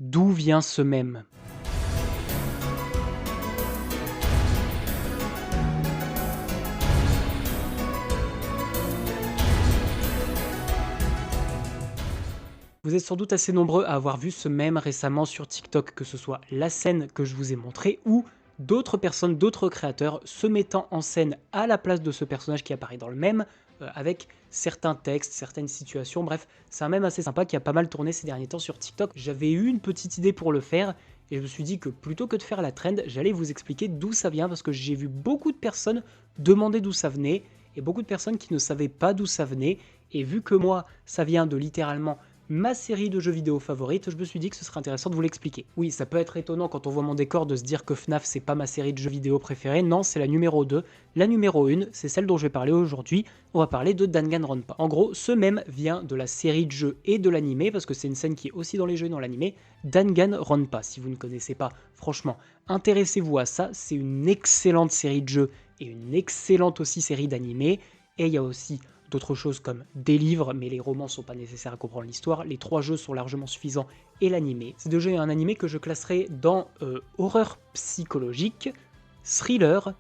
D'où vient ce mème? Vous êtes sans doute assez nombreux à avoir vu ce mème récemment sur TikTok, que ce soit la scène que je vous ai montrée ou d'autres personnes, d'autres créateurs se mettant en scène à la place de ce personnage qui apparaît dans le mème, avec certains textes, certaines situations. Bref, c'est un mème assez sympa qui a pas mal tourné ces derniers temps sur TikTok. J'avais eu une petite idée pour le faire et je me suis dit que plutôt que de faire la trend, j'allais vous expliquer d'où ça vient parce que j'ai vu beaucoup de personnes demander d'où ça venait et beaucoup de personnes qui ne savaient pas d'où ça venait. Et vu que moi, ça vient de littéralement ma série de jeux vidéo favorite, je me suis dit que ce serait intéressant de vous l'expliquer. Oui, ça peut être étonnant quand on voit mon décor de se dire que FNAF c'est pas ma série de jeux vidéo préférée, non, c'est la numéro 2. La numéro 1, c'est celle dont je vais parler aujourd'hui, on va parler de Danganronpa. En gros, ce mème vient de la série de jeux et de l'animé, parce que c'est une scène qui est aussi dans les jeux et dans l'animé, Danganronpa. Si vous ne connaissez pas, franchement, intéressez-vous à ça, c'est une excellente série de jeux et une excellente aussi série d'animé, et il y a aussi d'autres choses comme des livres, mais les romans sont pas nécessaires à comprendre l'histoire. Les 3 jeux sont largement suffisants et l'animé. Ces 2 jeux et un animé que je classerai dans horreur psychologique, thriller,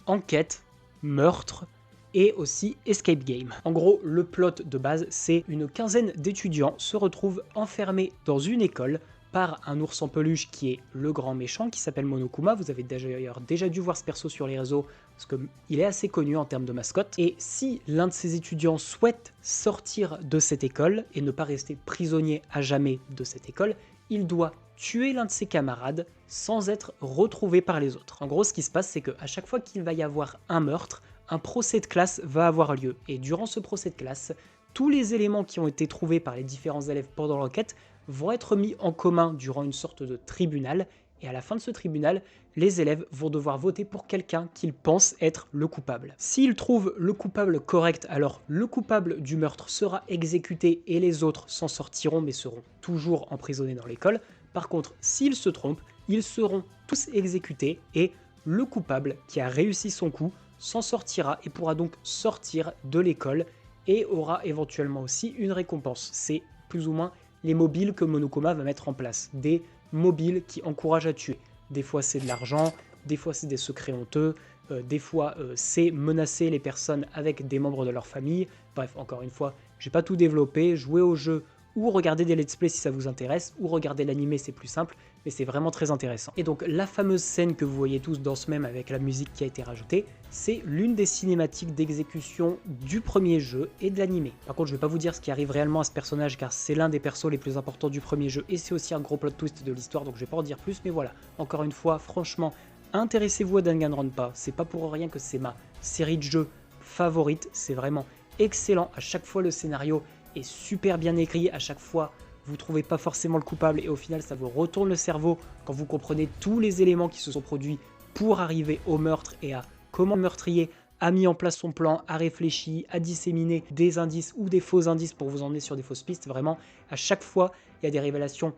enquête, meurtre et aussi escape game. En gros, le plot de base, c'est une quinzaine d'étudiants se retrouvent enfermés dans une école par un ours en peluche qui est le grand méchant, qui s'appelle Monokuma. Vous avez d'ailleurs déjà dû voir ce perso sur les réseaux, parce qu'il est assez connu en termes de mascotte. Et si l'un de ces étudiants souhaite sortir de cette école, et ne pas rester prisonnier à jamais de cette école, il doit tuer l'un de ses camarades sans être retrouvé par les autres. En gros, ce qui se passe, c'est qu'à chaque fois qu'il va y avoir un meurtre, un procès de classe va avoir lieu. Et durant ce procès de classe, tous les éléments qui ont été trouvés par les différents élèves pendant l'enquête vont être mis en commun durant une sorte de tribunal, et à la fin de ce tribunal, les élèves vont devoir voter pour quelqu'un qu'ils pensent être le coupable. S'ils trouvent le coupable correct, alors le coupable du meurtre sera exécuté et les autres s'en sortiront mais seront toujours emprisonnés dans l'école. Par contre, s'ils se trompent, ils seront tous exécutés et le coupable qui a réussi son coup s'en sortira et pourra donc sortir de l'école et aura éventuellement aussi une récompense. C'est plus ou moins les mobiles que Monokuma va mettre en place. Des mobiles qui encouragent à tuer. Des fois c'est de l'argent, des fois c'est des secrets honteux, des fois c'est menacer les personnes avec des membres de leur famille. Bref, encore une fois, j'ai pas tout développé, jouez au jeu ou regardez des let's play si ça vous intéresse, ou regardez l'animé, c'est plus simple, mais c'est vraiment très intéressant. Et donc la fameuse scène que vous voyez tous dans ce mème avec la musique qui a été rajoutée, c'est l'une des cinématiques d'exécution du premier jeu et de l'animé. Par contre, je vais pas vous dire ce qui arrive réellement à ce personnage, car c'est l'un des persos les plus importants du premier jeu, et c'est aussi un gros plot twist de l'histoire, donc je vais pas en dire plus, mais voilà. Encore une fois, franchement, intéressez-vous à Danganronpa, c'est pas pour rien que c'est ma série de jeux favorite, c'est vraiment excellent, à chaque fois le scénario est super bien écrit, à chaque fois vous trouvez pas forcément le coupable et au final ça vous retourne le cerveau quand vous comprenez tous les éléments qui se sont produits pour arriver au meurtre et à comment le meurtrier a mis en place son plan, a réfléchi, a disséminé des indices ou des faux indices pour vous emmener sur des fausses pistes. Vraiment, à chaque fois, il y a des révélations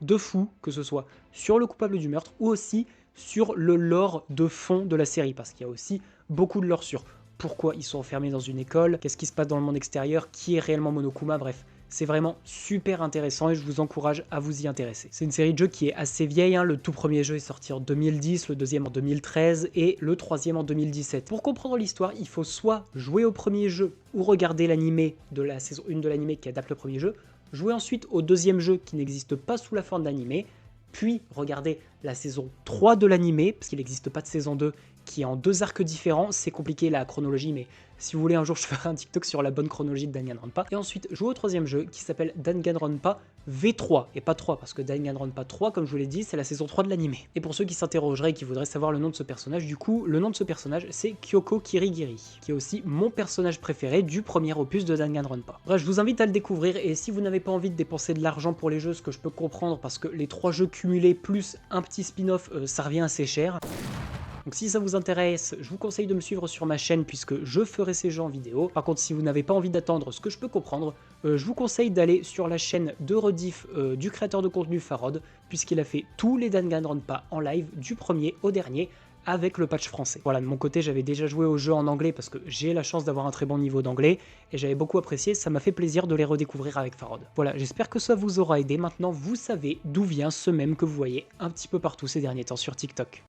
de fou, que ce soit sur le coupable du meurtre ou aussi sur le lore de fond de la série, parce qu'il y a aussi beaucoup de lore sur pourquoi ils sont enfermés dans une école, qu'est-ce qui se passe dans le monde extérieur, qui est réellement Monokuma, bref. C'est vraiment super intéressant et je vous encourage à vous y intéresser. C'est une série de jeux qui est assez vieille, hein. Le tout premier jeu est sorti en 2010, le deuxième en 2013 et le troisième en 2017. Pour comprendre l'histoire, il faut soit jouer au premier jeu ou regarder l'animé de la saison 1 de l'animé qui adapte le premier jeu, jouer ensuite au deuxième jeu qui n'existe pas sous la forme d'animé, puis regarder la saison 3 de l'animé, parce qu'il n'existe pas de saison 2, qui est en 2 arcs différents. C'est compliqué la chronologie, mais si vous voulez un jour je ferai un TikTok sur la bonne chronologie de Danganronpa. Et ensuite jouer au troisième jeu qui s'appelle Danganronpa V3, et pas 3, parce que Danganronpa 3, comme je vous l'ai dit, c'est la saison 3 de l'animé. Et pour ceux qui s'interrogeraient et qui voudraient savoir le nom de ce personnage, du coup, le nom de ce personnage c'est Kyoko Kirigiri, qui est aussi mon personnage préféré du premier opus de Danganronpa. Bref, je vous invite à le découvrir, et si vous n'avez pas envie de dépenser de l'argent pour les jeux, ce que je peux comprendre, parce que les 3 jeux cumulés plus un petit spin-off, ça revient assez cher. Donc si ça vous intéresse, je vous conseille de me suivre sur ma chaîne puisque je ferai ces jeux en vidéo. Par contre, si vous n'avez pas envie d'attendre, ce que je peux comprendre, je vous conseille d'aller sur la chaîne de rediff du créateur de contenu Farod, puisqu'il a fait tous les Danganronpa en live du premier au dernier. avec le patch français. Voilà, de mon côté, j'avais déjà joué au jeu en anglais parce que j'ai la chance d'avoir un très bon niveau d'anglais et j'avais beaucoup apprécié, ça m'a fait plaisir de les redécouvrir avec Farod. Voilà, j'espère que ça vous aura aidé. Maintenant, vous savez d'où vient ce mème que vous voyez un petit peu partout ces derniers temps sur TikTok.